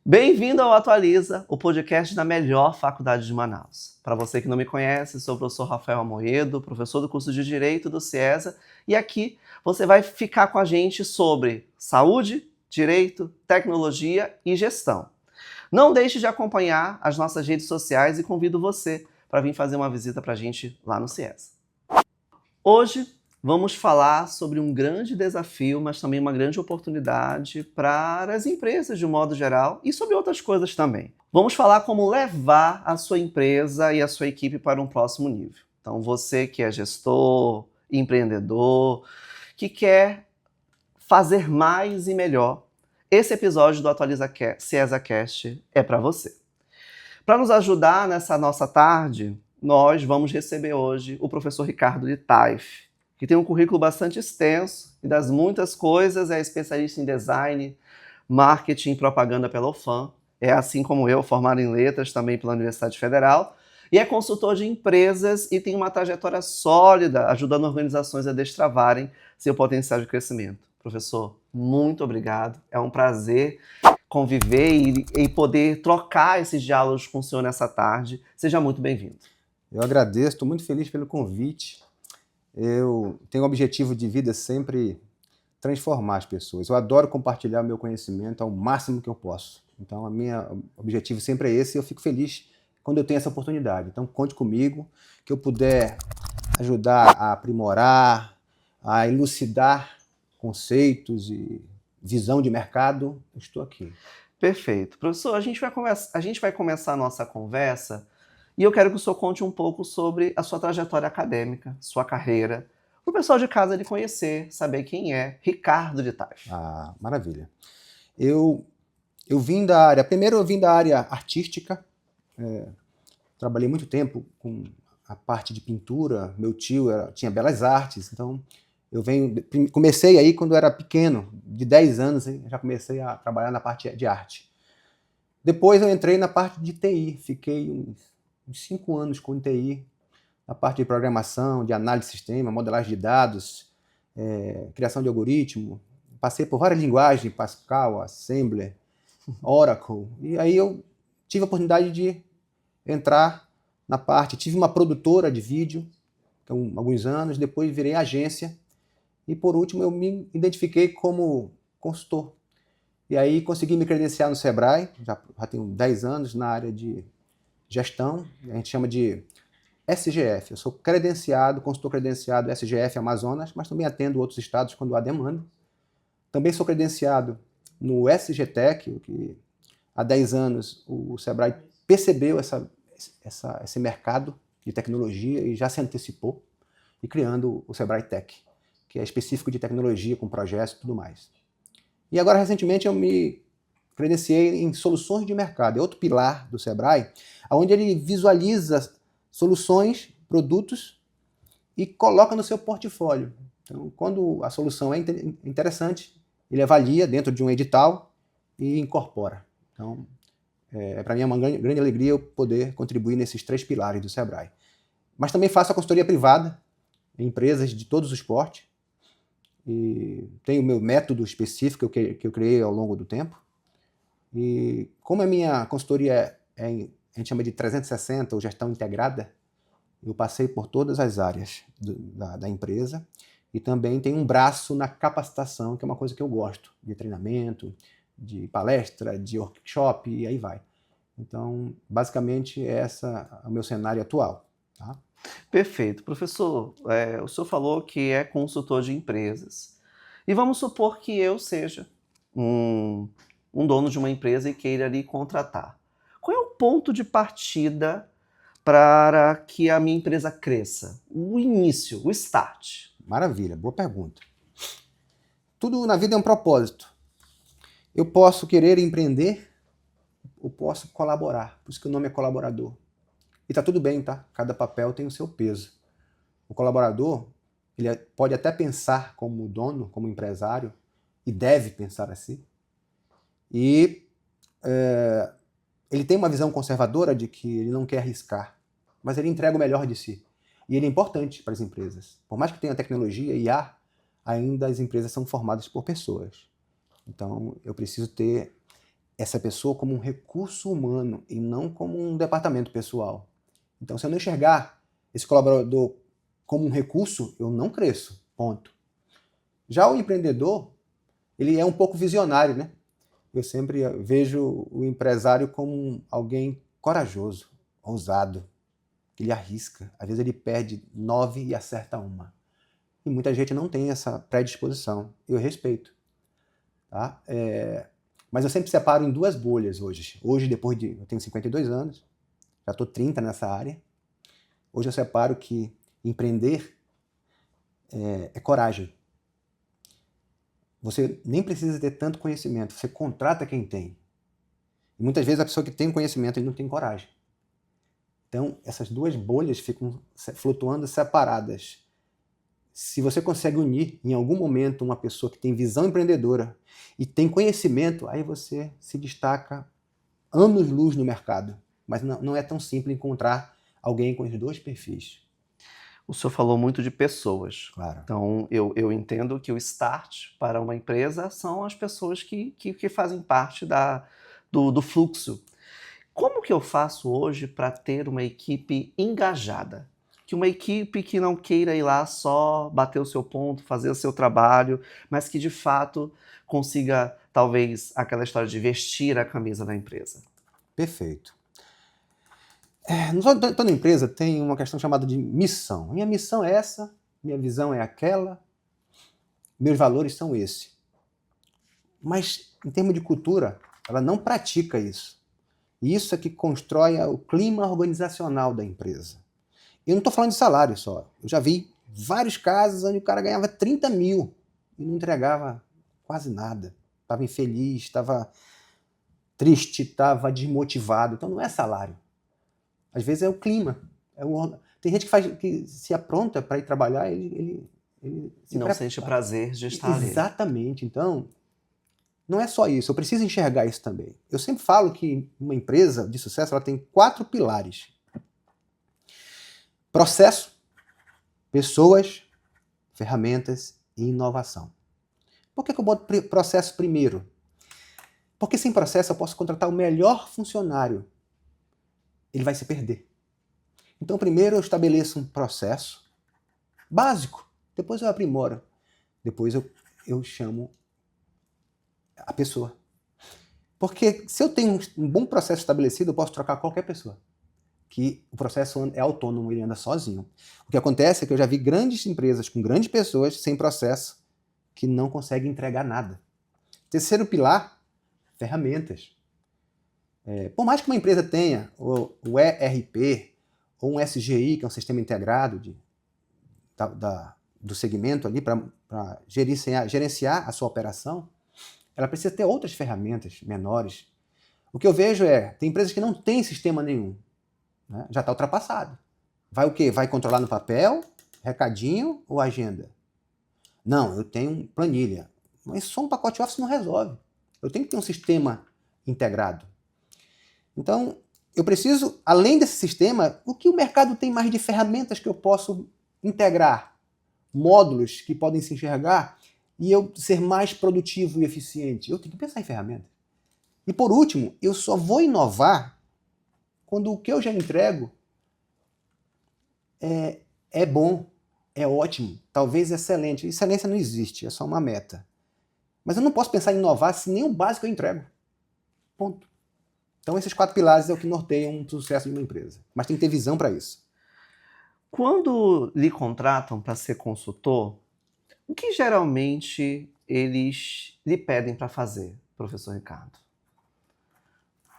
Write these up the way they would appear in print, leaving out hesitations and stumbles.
Bem-vindo ao Atualiza, o podcast da melhor faculdade de Manaus. Para você que não me conhece, sou o professor Rafael Amoedo, professor do curso de Direito do CIESA, e aqui você vai ficar com a gente sobre saúde, direito, tecnologia e gestão. Não deixe de acompanhar as nossas redes sociais e convido você para vir fazer uma visita para a gente lá no CIESA. Hoje vamos falar sobre um grande desafio, mas também uma grande oportunidade para as empresas de um modo geral e sobre outras coisas também. Vamos falar como levar a sua empresa e a sua equipe para um próximo nível. Então você que é gestor, empreendedor, que quer fazer mais e melhor, esse episódio do Atualiza CIESA Cast é para você. Para nos ajudar nessa nossa tarde, nós vamos receber hoje o professor Ricardo de Taif, que tem um currículo bastante extenso e das muitas coisas é especialista em design, marketing e propaganda pela UFAM. É assim como eu, formado em letras também pela Universidade Federal, e é consultor de empresas e tem uma trajetória sólida ajudando organizações a destravarem seu potencial de crescimento. Professor, muito obrigado. É um prazer conviver e poder trocar esses diálogos com o senhor nessa tarde. Seja muito bem-vindo. Eu agradeço, estou muito feliz pelo convite. Eu tenho o objetivo de vida sempre transformar as pessoas. Eu adoro compartilhar o meu conhecimento ao máximo que eu posso. Então, o meu objetivo sempre é esse e eu fico feliz quando eu tenho essa oportunidade. Então, conte comigo, que eu puder ajudar a aprimorar, a elucidar conceitos e visão de mercado, eu estou aqui. Perfeito. Professor, a gente vai começar a nossa conversa e eu quero que o senhor conte um pouco sobre a sua trajetória acadêmica, sua carreira, para o pessoal de casa lhe conhecer, saber quem é Ricardo de Taif. Ah, maravilha. Eu vim da área, primeiro eu vim da área artística, trabalhei muito tempo com a parte de pintura, meu tio tinha belas artes, então comecei aí quando eu era pequeno, de 10 anos, já comecei a trabalhar na parte de arte. Depois eu entrei na parte de TI, fiquei uns 5 anos com TI, na parte de programação, de análise de sistema, modelagem de dados, criação de algoritmo. Passei por várias linguagens, Pascal, Assembler, Oracle, e aí eu tive a oportunidade de entrar na parte, tive uma produtora de vídeo, então, alguns anos, depois virei agência, e por último eu me identifiquei como consultor. E aí consegui me credenciar no Sebrae, já tenho 10 anos na área de gestão, a gente chama de SGF. Eu sou consultor credenciado SGF Amazonas, mas também atendo outros estados quando há demanda. Também sou credenciado no SGTech, que há 10 anos o Sebrae percebeu esse mercado de tecnologia e já se antecipou, e criando o Sebrae Tech, que é específico de tecnologia, com projetos e tudo mais. E agora, recentemente, eu me credenciei em soluções de mercado. É outro pilar do Sebrae, onde ele visualiza soluções, produtos e coloca no seu portfólio. Então, quando a solução é interessante, ele avalia dentro de um edital e incorpora. Então, para mim é uma grande alegria eu poder contribuir nesses 3 pilares do Sebrae. Mas também faço a consultoria privada em empresas de todos os portes. E tenho o meu método específico que eu criei ao longo do tempo. E como a minha consultoria a gente chama de 360, ou gestão integrada, eu passei por todas as áreas da empresa e também tenho um braço na capacitação, que é uma coisa que eu gosto, de treinamento, de palestra, de workshop e aí vai. Então, basicamente, esse é o meu cenário atual. Tá? Perfeito. Professor, o senhor falou que é consultor de empresas. E vamos supor que eu seja um dono de uma empresa e queira lhe contratar. Qual é o ponto de partida para que a minha empresa cresça? O início, o start. Maravilha, boa pergunta. Tudo na vida é um propósito. Eu posso querer empreender ou posso colaborar, por isso que o nome é colaborador. E tá tudo bem, tá? Cada papel tem o seu peso. O colaborador, ele pode até pensar como dono, como empresário, e deve pensar assim. E ele tem uma visão conservadora de que ele não quer arriscar, mas ele entrega o melhor de si. E ele é importante para as empresas. Por mais que tenha tecnologia e IA, ainda as empresas são formadas por pessoas. Então, eu preciso ter essa pessoa como um recurso humano e não como um departamento pessoal. Então, se eu não enxergar esse colaborador como um recurso, eu não cresço, ponto. Já o empreendedor, ele é um pouco visionário, né? Eu sempre vejo o empresário como alguém corajoso, ousado, que ele arrisca. Às vezes ele perde 9 e acerta uma. E muita gente não tem essa predisposição. Eu respeito. Tá? Mas eu sempre separo em 2 bolhas hoje. Hoje, eu tenho 52 anos, já estou 30 nessa área. Hoje eu separo que empreender é coragem. Você nem precisa ter tanto conhecimento, você contrata quem tem. E muitas vezes a pessoa que tem conhecimento ele não tem coragem. Então, essas 2 bolhas ficam flutuando separadas. Se você consegue unir em algum momento uma pessoa que tem visão empreendedora e tem conhecimento, aí você se destaca anos-luz no mercado. Mas não é tão simples encontrar alguém com os 2 perfis. O senhor falou muito de pessoas. Claro. Então, eu entendo que o start para uma empresa são as pessoas que fazem parte do fluxo. Como que eu faço hoje para ter uma equipe engajada? Que uma equipe que não queira ir lá só bater o seu ponto, fazer o seu trabalho, mas que de fato consiga, talvez, aquela história de vestir a camisa da empresa. Perfeito. Toda empresa tem uma questão chamada de missão. Minha missão é essa, minha visão é aquela, meus valores são esse. Mas, em termos de cultura, ela não pratica isso. E isso é que constrói o clima organizacional da empresa. Eu não estou falando de salário só. Eu já vi vários casos onde o cara ganhava 30 mil e não entregava quase nada. Estava infeliz, estava triste, estava desmotivado. Então não é salário. Às vezes é o clima. Tem gente que se apronta para ir trabalhar, ele não sente prazer de estar ali. Exatamente. Então, não é só isso. Eu preciso enxergar isso também. Eu sempre falo que uma empresa de sucesso ela tem 4 pilares. Processo, pessoas, ferramentas e inovação. Por que eu boto processo primeiro? Porque sem processo eu posso contratar o melhor funcionário. Ele vai se perder. Então, primeiro eu estabeleço um processo básico. Depois eu aprimoro. Depois eu chamo a pessoa. Porque se eu tenho um bom processo estabelecido, eu posso trocar qualquer pessoa. Que o processo é autônomo, ele anda sozinho. O que acontece é que eu já vi grandes empresas com grandes pessoas sem processo que não conseguem entregar nada. Terceiro pilar, ferramentas. Por mais que uma empresa tenha o ERP ou um SGI, que é um sistema integrado do segmento ali para gerenciar a sua operação, ela precisa ter outras ferramentas menores. O que eu vejo tem empresas que não têm sistema nenhum. Né? Já está ultrapassado. Vai o quê? Vai controlar no papel, recadinho ou agenda? Não, eu tenho planilha. Mas só um pacote Office não resolve. Eu tenho que ter um sistema integrado. Então, eu preciso, além desse sistema, o que o mercado tem mais de ferramentas que eu posso integrar? Módulos que podem se enxergar e eu ser mais produtivo e eficiente. Eu tenho que pensar em ferramentas. E por último, eu só vou inovar quando o que eu já entrego é bom, é ótimo, talvez excelente. Excelência não existe, é só uma meta. Mas eu não posso pensar em inovar se nem o básico eu entrego. Ponto. Então esses 4 pilares é o que norteiam o sucesso de uma empresa. Mas tem que ter visão para isso. Quando lhe contratam para ser consultor, o que geralmente eles lhe pedem para fazer, professor Ricardo?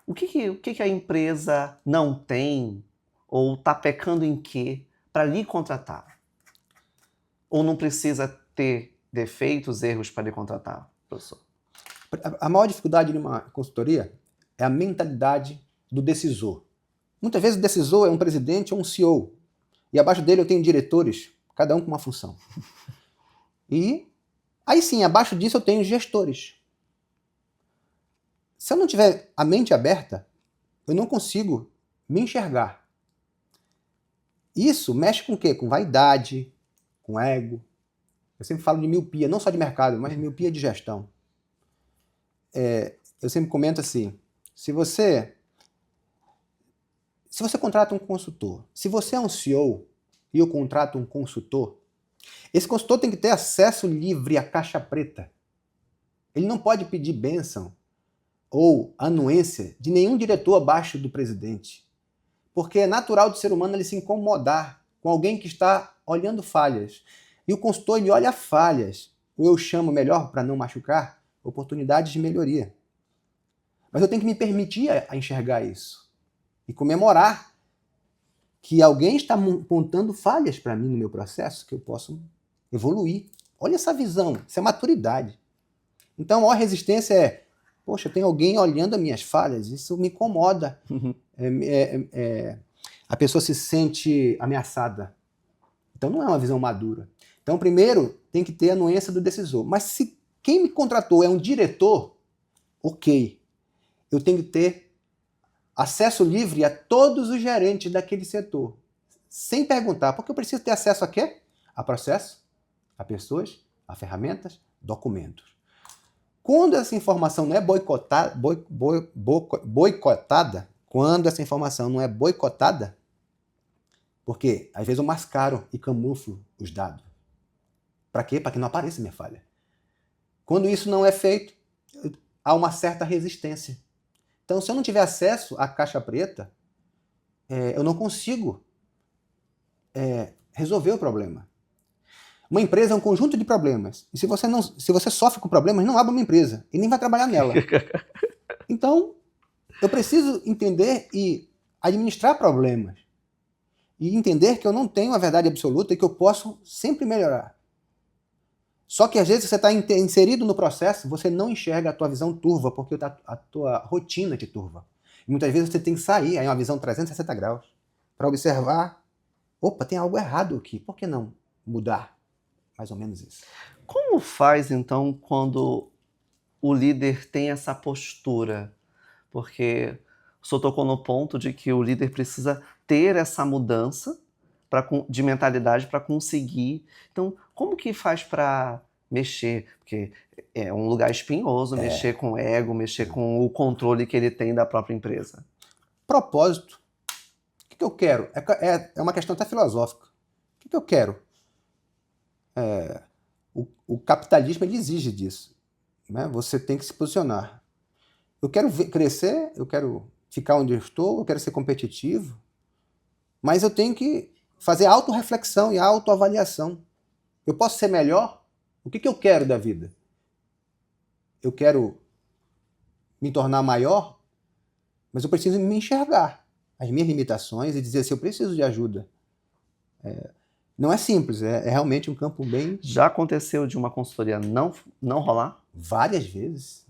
O que a empresa não tem ou está pecando em quê para lhe contratar? Ou não precisa ter defeitos, erros para lhe contratar, professor? A maior dificuldade de uma consultoria é a mentalidade do decisor. Muitas vezes o decisor é um presidente ou um CEO. E abaixo dele eu tenho diretores, cada um com uma função. E aí sim, abaixo disso eu tenho gestores. Se eu não tiver a mente aberta, eu não consigo me enxergar. Isso mexe com o quê? Com vaidade, com ego. Eu sempre falo de miopia, não só de mercado, mas miopia de gestão. eu sempre comento assim, se você contrata um consultor, se você é um CEO e eu contrato um consultor, esse consultor tem que ter acesso livre à caixa preta. Ele não pode pedir bênção ou anuência de nenhum diretor abaixo do presidente. Porque é natural do ser humano ele se incomodar com alguém que está olhando falhas. E o consultor ele olha falhas, ou eu chamo melhor, para não machucar, oportunidades de melhoria. Mas eu tenho que me permitir a enxergar isso. E comemorar que alguém está apontando falhas para mim no meu processo, que eu posso evoluir. Olha essa visão, isso é maturidade. Então a maior resistência é, poxa, tem alguém olhando as minhas falhas, isso me incomoda. A pessoa se sente ameaçada. Então não é uma visão madura. Então primeiro tem que ter a anuência do decisor. Mas se quem me contratou é um diretor, ok, eu tenho que ter acesso livre a todos os gerentes daquele setor, sem perguntar, porque eu preciso ter acesso a quê? A processo, a pessoas, a ferramentas, documentos. Quando essa informação não é boicotada, quando essa informação não é boicotada, porque às vezes eu mascaro e camuflo os dados. Para quê? Para que não apareça minha falha. Quando isso não é feito, há uma certa resistência. Então, se eu não tiver acesso à caixa preta, eu não consigo resolver o problema. Uma empresa é um conjunto de problemas. E se você sofre com problemas, não abra uma empresa e nem vai trabalhar nela. Então, eu preciso entender e administrar problemas. E entender que eu não tenho a verdade absoluta e que eu posso sempre melhorar. Só que às vezes você está inserido no processo, você não enxerga a tua visão turva, porque a tua rotina te turva. E muitas vezes você tem que sair, aí uma visão 360 graus, para observar, opa, tem algo errado aqui, por que não mudar? Mais ou menos isso. Como faz, então, quando o líder tem essa postura? Porque o senhor tocou no ponto de que o líder precisa ter essa mudança de mentalidade para conseguir. Então, como que faz para mexer? Porque é um lugar espinhoso, mexer com o ego, mexer com o controle que ele tem da própria empresa. Propósito. O que eu quero? É uma questão até filosófica. O que eu quero? O capitalismo ele exige disso. Né? Você tem que se posicionar. Eu quero crescer, eu quero ficar onde eu estou, eu quero ser competitivo, mas eu tenho que fazer autorreflexão e autoavaliação. Eu posso ser melhor? O que eu quero da vida? Eu quero me tornar maior, mas eu preciso me enxergar as minhas limitações e dizer assim, eu preciso de ajuda. Não é simples, é realmente um campo bem... Já aconteceu de uma consultoria não rolar? Várias vezes.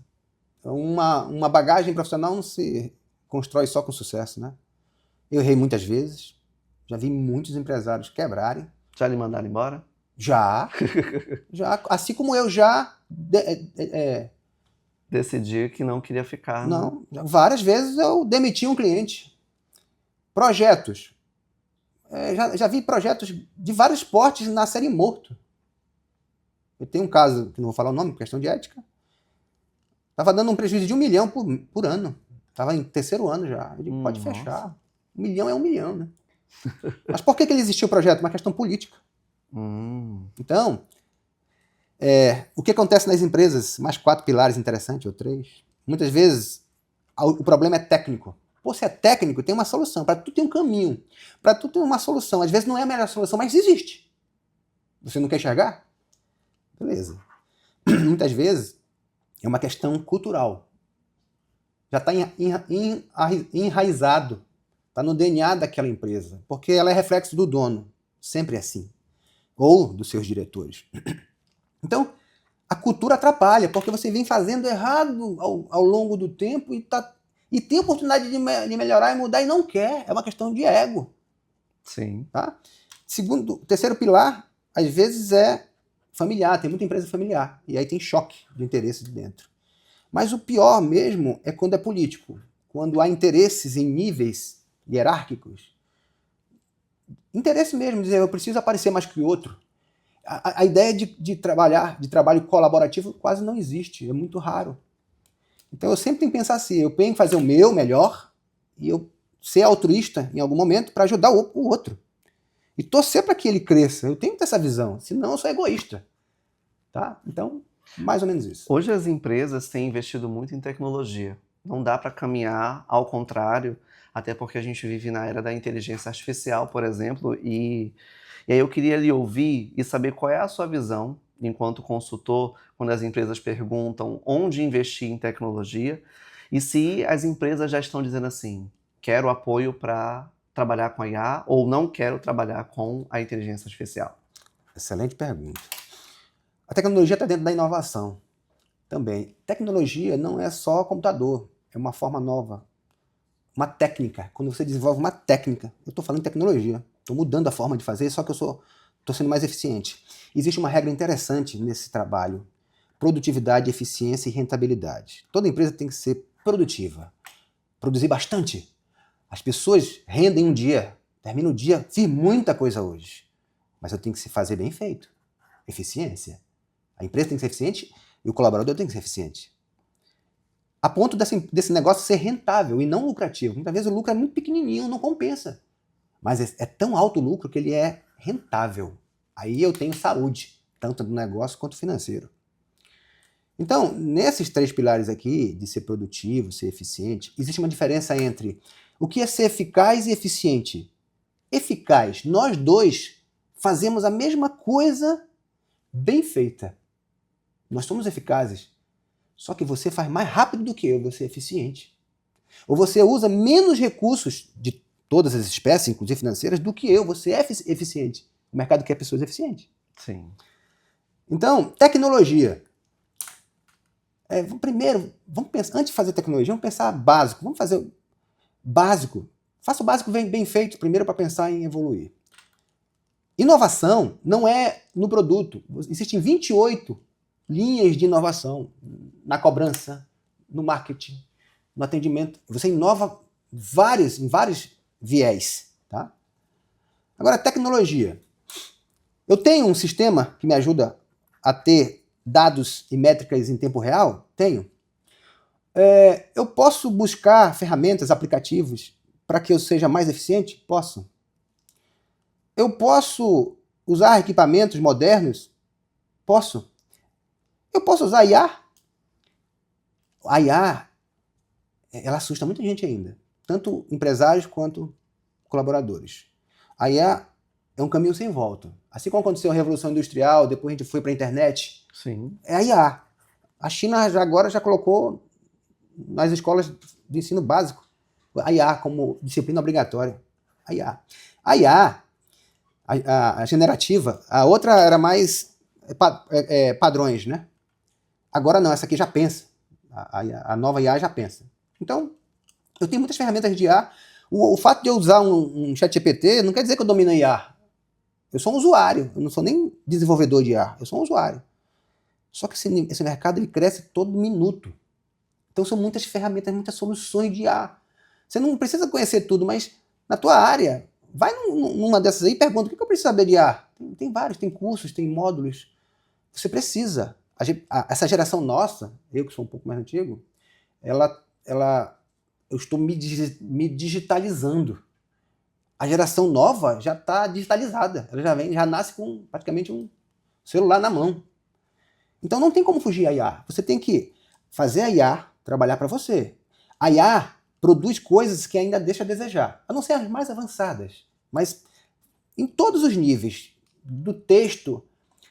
Uma bagagem profissional não se constrói só com sucesso, né? Eu errei muitas vezes, já vi muitos empresários quebrarem. Já lhe mandaram embora? Já. Assim como eu já... Decidi que não queria ficar. Não, várias vezes eu demiti um cliente. Projetos. Já vi projetos de vários portes nascerem morto. Eu tenho um caso, que não vou falar o nome, por questão de ética. Estava dando um prejuízo de 1 milhão por ano. Estava em 3º ano já. Eu digo, pode fechar. 1 milhão é 1 milhão, né? Mas por que ele existiu o projeto? Uma questão política. Então, o que acontece nas empresas? Mais 4 pilares interessantes, ou 3. Muitas vezes, o problema é técnico. Pô, se é técnico, tem uma solução. Para tudo tem um caminho. Para tudo tem uma solução. Às vezes não é a melhor solução, mas existe. Você não quer enxergar? Beleza. Muitas vezes é uma questão cultural. Já está enraizado. Está no DNA daquela empresa. Porque ela é reflexo do dono. Sempre é assim. Ou dos seus diretores. Então, a cultura atrapalha, porque você vem fazendo errado ao longo do tempo e tem oportunidade de melhorar e mudar e não quer. É uma questão de ego. Sim. Tá? Terceiro pilar, às vezes é familiar, tem muita empresa familiar. E aí tem choque de interesse de dentro. Mas o pior mesmo é quando é político. Quando há interesses em níveis hierárquicos. Interesse mesmo, dizer eu preciso aparecer mais que o outro. A ideia de trabalho colaborativo quase não existe, é muito raro. Então eu sempre tenho que pensar assim, eu tenho que fazer o meu melhor e eu ser altruísta em algum momento para ajudar o outro. E torcer para que ele cresça. Eu tenho que ter essa visão, senão eu sou egoísta. Tá? Então, mais ou menos isso. Hoje as empresas têm investido muito em tecnologia. Não dá para caminhar ao contrário, até porque a gente vive na era da inteligência artificial, por exemplo, e aí eu queria lhe ouvir e saber qual é a sua visão, enquanto consultor, quando as empresas perguntam onde investir em tecnologia, e se as empresas já estão dizendo assim, quero apoio para trabalhar com a IA ou não quero trabalhar com a inteligência artificial. Excelente pergunta. A tecnologia está dentro da inovação também. Tecnologia não é só computador, é uma forma nova, uma técnica. Quando você desenvolve uma técnica, eu estou falando de tecnologia, estou mudando a forma de fazer, só que eu estou sendo mais eficiente. Existe uma regra interessante nesse trabalho: produtividade, eficiência e rentabilidade. Toda empresa tem que ser produtiva, produzir bastante. As pessoas rendem um dia, termina o dia, fiz muita coisa hoje, mas eu tenho que fazer bem feito. Eficiência. A empresa tem que ser eficiente e o colaborador tem que ser eficiente. A ponto desse negócio ser rentável e não lucrativo. Muitas vezes o lucro é muito pequenininho, não compensa. Mas é tão alto o lucro que ele é rentável. Aí eu tenho saúde, tanto do negócio quanto financeiro. Então, nesses 3 pilares aqui, de ser produtivo, ser eficiente, existe uma diferença entre o que é ser eficaz e eficiente. Eficaz, nós dois fazemos a mesma coisa bem feita. Nós somos eficazes. Só que você faz mais rápido do que eu, você é eficiente. Ou você usa menos recursos de todas as espécies, inclusive financeiras, do que eu, você é eficiente. O mercado quer pessoas eficientes. Sim. Então, tecnologia. Primeiro, vamos pensar, antes de fazer tecnologia, vamos pensar básico. Vamos fazer básico. Faça o básico bem feito primeiro para pensar em evoluir. Inovação não é no produto. Existem 28 linhas de inovação na cobrança, no marketing, no atendimento. Você inova em vários viés. Tá? Agora, tecnologia. Eu tenho um sistema que me ajuda a ter dados e métricas em tempo real? Tenho. Eu posso buscar ferramentas, aplicativos, para que eu seja mais eficiente? Posso. Eu posso usar equipamentos modernos? Posso. Eu posso usar IA? A IA, ela assusta muita gente ainda, tanto empresários quanto colaboradores. A IA é um caminho sem volta. Assim como aconteceu a Revolução Industrial, depois a gente foi para a internet, Sim. é a IA. A China agora já colocou nas escolas de ensino básico a IA como disciplina obrigatória. A IA. A IA, a generativa, a outra era mais padrões, né? Agora não, essa aqui já pensa. A nova IA já pensa. Então, eu tenho muitas ferramentas de IA. O fato de eu usar um ChatGPT não quer dizer que eu domino a IA. Eu sou um usuário, eu não sou nem desenvolvedor de IA, eu sou um usuário. Só que esse mercado ele cresce todo minuto. Então são muitas ferramentas, muitas soluções de IA. Você não precisa conhecer tudo, mas na tua área, vai numa dessas aí e pergunta, o que eu preciso saber de IA? Tem vários, tem cursos, tem módulos. Você precisa. Essa geração nossa, eu que sou um pouco mais antigo, eu estou me digitalizando. A geração nova já está digitalizada. Ela já nasce com praticamente um celular na mão. Então não tem como fugir a IA. Você tem que fazer a IA trabalhar para você. A IA produz coisas que ainda deixa a desejar. A não ser as mais avançadas. Mas em todos os níveis, do texto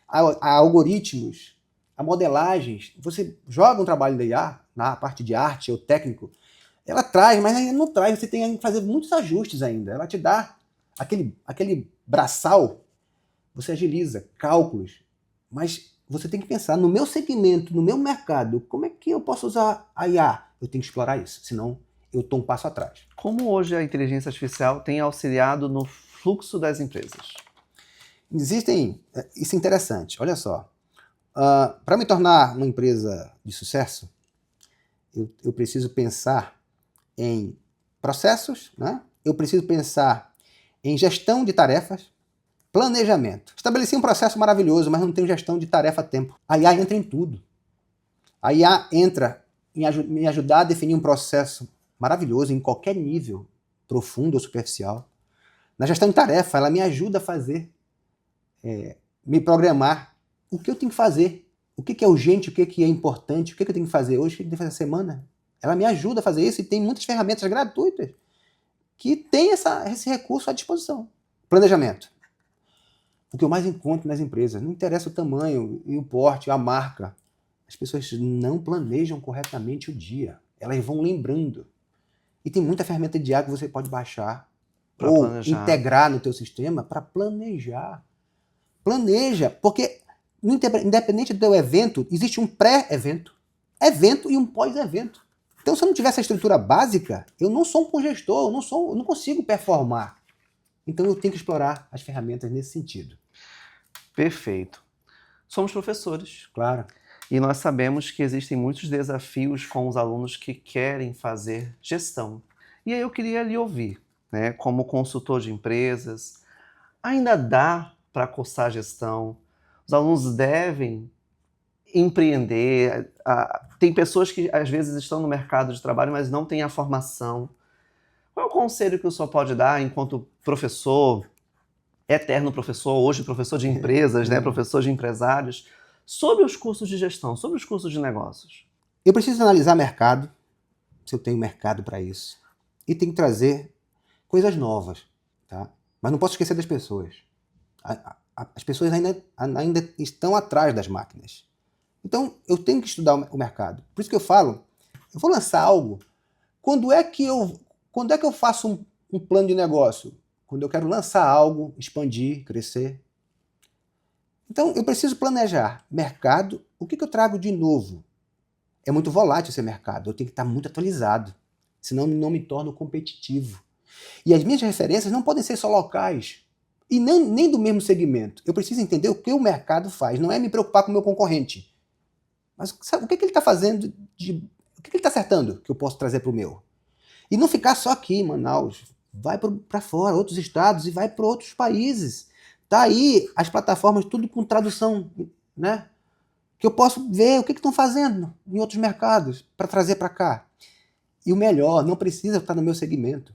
a algoritmos, a modelagens, você joga um trabalho da IA, na parte de arte ou técnico, ela traz, mas ainda não traz, você tem que fazer muitos ajustes ainda. Ela te dá aquele braçal, você agiliza, cálculos, mas você tem que pensar, no meu segmento, no meu mercado, como é que eu posso usar a IA? Eu tenho que explorar isso, senão eu estou um passo atrás. Como hoje a inteligência artificial tem auxiliado no fluxo das empresas? Isso é interessante, olha só. Para me tornar uma empresa de sucesso, eu preciso pensar em processos, né? Eu preciso pensar em gestão de tarefas, planejamento. Estabeleci um processo maravilhoso, mas não tenho gestão de tarefa a tempo. A IA entra em tudo. A IA entra me ajudar a definir um processo maravilhoso em qualquer nível, profundo ou superficial. Na gestão de tarefa, ela me ajuda a fazer, me programar o que eu tenho que fazer, o que é urgente, o que é importante, o que eu tenho que fazer hoje, o que eu tenho que fazer essa semana. Ela me ajuda a fazer isso e tem muitas ferramentas gratuitas que têm esse recurso à disposição. Planejamento. O que eu mais encontro nas empresas, não interessa o tamanho e o porte, a marca. As pessoas não planejam corretamente o dia. Elas vão lembrando. E tem muita ferramenta de IA que você pode baixar Pra ou planejar. integrar no teu sistema para planejar. Planeja, porque independente do evento, existe um pré-evento, evento e um pós-evento. Então, se eu não tiver essa estrutura básica, eu não sou um bom gestor, eu não consigo performar. Então, eu tenho que explorar as ferramentas nesse sentido. Perfeito. Somos professores. Claro. E nós sabemos que existem muitos desafios com os alunos que querem fazer gestão. E aí eu queria lhe ouvir, né, como consultor de empresas, ainda dá para cursar gestão? Os alunos devem empreender? Tem pessoas que às vezes estão no mercado de trabalho, mas não têm a formação. Qual é o conselho que o senhor pode dar enquanto professor, eterno professor, hoje professor de empresas, né, professor de empresários, sobre os cursos de gestão, sobre os cursos de negócios? Eu preciso analisar mercado, se eu tenho mercado para isso, e tenho que trazer coisas novas, tá? Mas não posso esquecer das pessoas. As pessoas ainda estão atrás das máquinas. Então, eu tenho que estudar o mercado. Por isso que eu falo, eu vou lançar algo. Quando é que eu faço um plano de negócio? Quando eu quero lançar algo, expandir, crescer. Então, eu preciso planejar. Mercado, o que eu trago de novo? É muito volátil esse mercado, eu tenho que estar muito atualizado, senão não me torno competitivo. E as minhas referências não podem ser só locais, e nem do mesmo segmento. Eu preciso entender o que o mercado faz, não é me preocupar com o meu concorrente. Mas sabe, o que ele está fazendo, o que ele está acertando que eu posso trazer para o meu? E não ficar só aqui em Manaus, vai para fora, outros estados e vai para outros países. Tá aí as plataformas tudo com tradução, né? Que eu posso ver o que estão fazendo em outros mercados para trazer para cá. E o melhor, não precisa estar no meu segmento.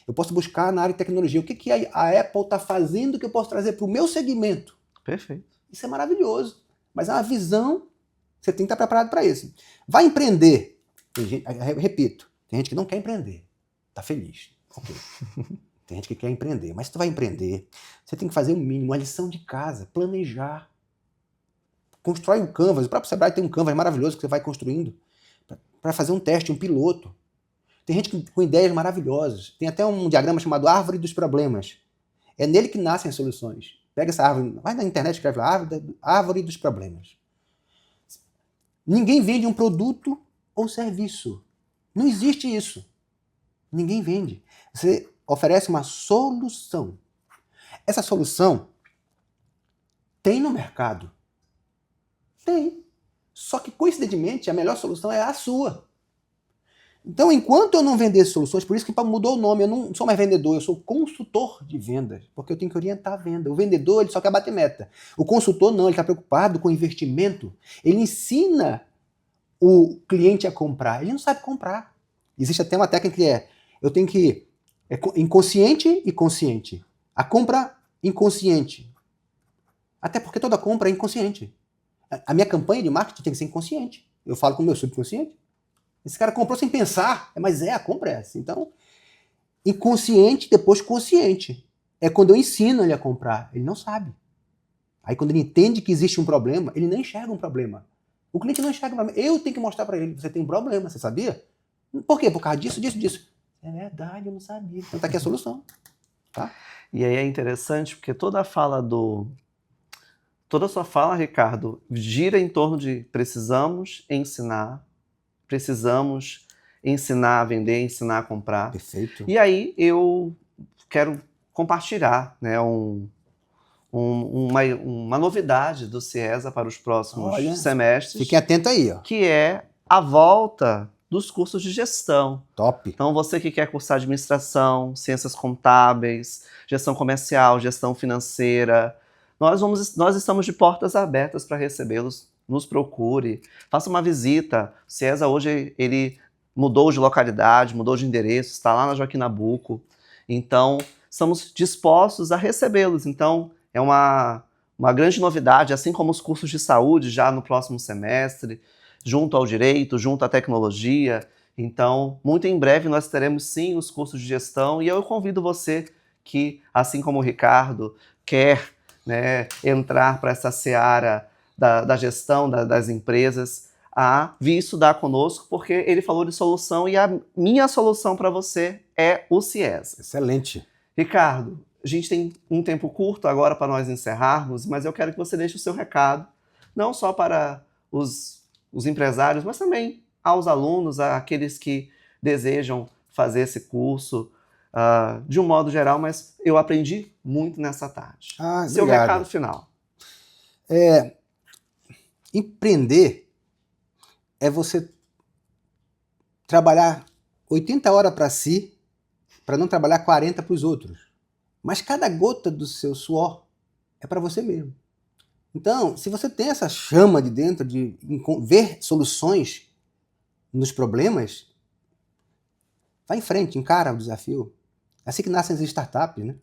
Eu posso buscar na área de tecnologia o que a Apple está fazendo que eu posso trazer para o meu segmento. Perfeito. Isso é maravilhoso. Mas é uma visão, você tem que estar preparado para isso. Vai empreender. Repito, tem gente que não quer empreender. Está feliz. Ok. Tem gente que quer empreender. Mas se tu vai empreender, você tem que fazer o mínimo, uma lição de casa, planejar. Constrói um canvas. O próprio Sebrae tem um canvas maravilhoso que você vai construindo para fazer um teste, um piloto. Tem gente com ideias maravilhosas. Tem até um diagrama chamado Árvore dos Problemas. É nele que nascem as soluções. Pega essa árvore, vai na internet e escreve lá, Árvore dos Problemas. Ninguém vende um produto ou serviço. Não existe isso. Ninguém vende. Você oferece uma solução. Essa solução tem no mercado. Tem. Só que, coincidentemente, a melhor solução é a sua. Então, enquanto eu não vender soluções, por isso que mudou o nome, eu não sou mais vendedor, eu sou consultor de vendas, porque eu tenho que orientar a venda. O vendedor, ele só quer bater meta. O consultor não, ele está preocupado com investimento. Ele ensina o cliente a comprar. Ele não sabe comprar. Existe até uma técnica que eu tenho que inconsciente e consciente. A compra inconsciente. Até porque toda compra é inconsciente. A minha campanha de marketing tem que ser inconsciente. Eu falo com o meu subconsciente. Esse cara comprou sem pensar, mas a compra é essa. Então, inconsciente, depois consciente. É quando eu ensino ele a comprar. Ele não sabe. Aí quando ele entende que existe um problema, ele não enxerga um problema. O cliente não enxerga um problema. Eu tenho que mostrar para ele, você tem um problema, você sabia? Por quê? Por causa disso, disso, disso. É verdade, eu não sabia. Então tá aqui a solução. Tá? E aí é interessante porque toda a sua fala, Ricardo, gira em torno de precisamos ensinar a vender, ensinar a comprar. Perfeito. E aí eu quero compartilhar, né, uma novidade do CIESA para os próximos semestres. Fiquem atentos aí, ó. Que é a volta dos cursos de gestão. Top. Então, você que quer cursar administração, ciências contábeis, gestão comercial, gestão financeira, nós estamos de portas abertas para recebê-los nos procure, faça uma visita. O CIESA hoje ele mudou de localidade, mudou de endereço, está lá na Joaquim Nabuco. Então, estamos dispostos a recebê-los. Então, é uma grande novidade, assim como os cursos de saúde já no próximo semestre, junto ao direito, junto à tecnologia. Então, muito em breve nós teremos sim os cursos de gestão e eu convido você que, assim como o Ricardo, quer, né, entrar para essa seara da gestão das empresas, a vir estudar conosco, porque ele falou de solução e a minha solução para você é o CIESA. Excelente. Ricardo, a gente tem um tempo curto agora para nós encerrarmos, mas eu quero que você deixe o seu recado, não só para os empresários, mas também aos alunos, àqueles que desejam fazer esse curso, de um modo geral, mas eu aprendi muito nessa tarde. Seu Obrigado. recado final. Empreender é você trabalhar 80 horas para si, para não trabalhar 40 para os outros. Mas cada gota do seu suor é para você mesmo. Então, se você tem essa chama de dentro de ver soluções nos problemas, vai em frente, encara o desafio. É assim que nascem as startups, né?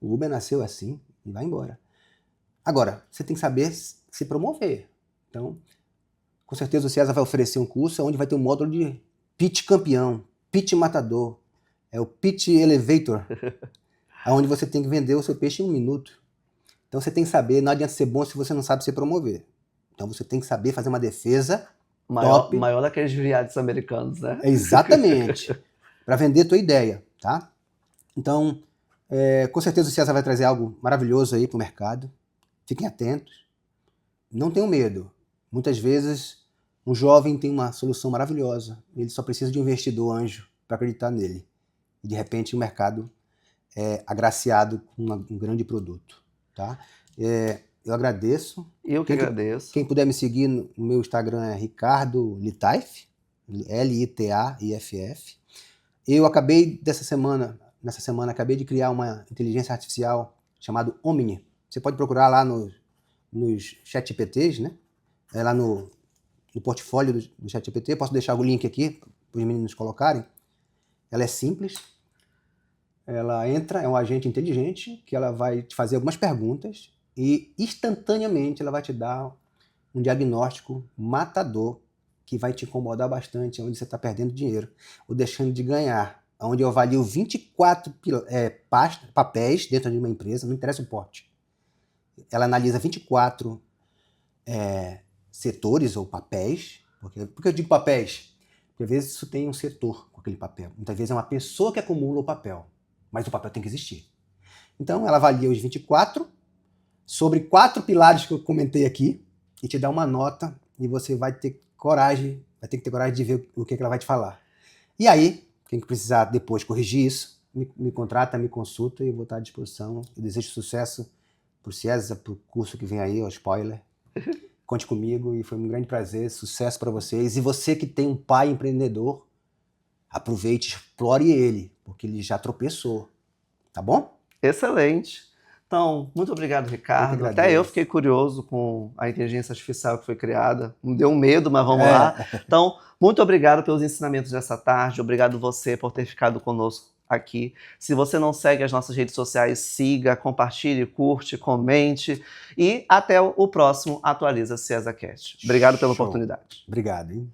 O Uber nasceu assim e vai embora. Agora, você tem que saber se promover. Então, com certeza o CIESA vai oferecer um curso onde vai ter um módulo de pitch campeão, pitch matador, é o pitch elevator, onde você tem que vender o seu peixe em 1 minuto. Então você tem que saber, não adianta ser bom se você não sabe se promover. Então você tem que saber fazer uma defesa top. Maior daqueles viados americanos, né? Exatamente. Para vender a tua ideia, tá? Então, com certeza o CIESA vai trazer algo maravilhoso aí para o mercado. Fiquem atentos. Não tenham medo. Muitas vezes um jovem tem uma solução maravilhosa. Ele só precisa de um investidor anjo para acreditar nele. E de repente o mercado é agraciado com um grande produto. Tá? Eu agradeço. Eu que agradeço. Quem puder me seguir no meu Instagram é Ricardo Litaif, Litaif. Eu acabei nessa semana, acabei de criar uma inteligência artificial chamada Omni. Você pode procurar lá nos ChatGPTs, né? Lá no portfólio do ChatGPT. Posso deixar o link aqui para os meninos colocarem. Ela é simples. Ela entra, é um agente inteligente, que ela vai te fazer algumas perguntas e instantaneamente ela vai te dar um diagnóstico matador que vai te incomodar bastante, onde você está perdendo dinheiro ou deixando de ganhar. Onde eu avalio 24 papéis dentro de uma empresa, não interessa o porte. Ela analisa 24 setores ou papéis. Por que eu digo papéis? Porque às vezes isso tem um setor com aquele papel. Muitas vezes é uma pessoa que acumula o papel. Mas o papel tem que existir. Então, ela avalia os 24 sobre 4 pilares que eu comentei aqui e te dá uma nota e você vai ter que ter coragem de ver o que ela vai te falar. E aí, quem precisar depois corrigir isso, me contrata, me consulta e eu vou estar à disposição. Eu desejo sucesso para o CIESA, para o curso que vem aí, o spoiler. Conte comigo e foi um grande prazer, sucesso para vocês. E você que tem um pai empreendedor, aproveite, explore ele, porque ele já tropeçou, tá bom? Excelente. Então, muito obrigado, Ricardo. Até eu fiquei curioso com a inteligência artificial que foi criada. Me deu um medo, mas vamos lá. Então, muito obrigado pelos ensinamentos dessa tarde. Obrigado você por ter ficado conosco aqui. Se você não segue as nossas redes sociais, siga, compartilhe, curte, comente. E até o próximo Atualiza CIESAcast. Obrigado pela oportunidade. Obrigado, hein?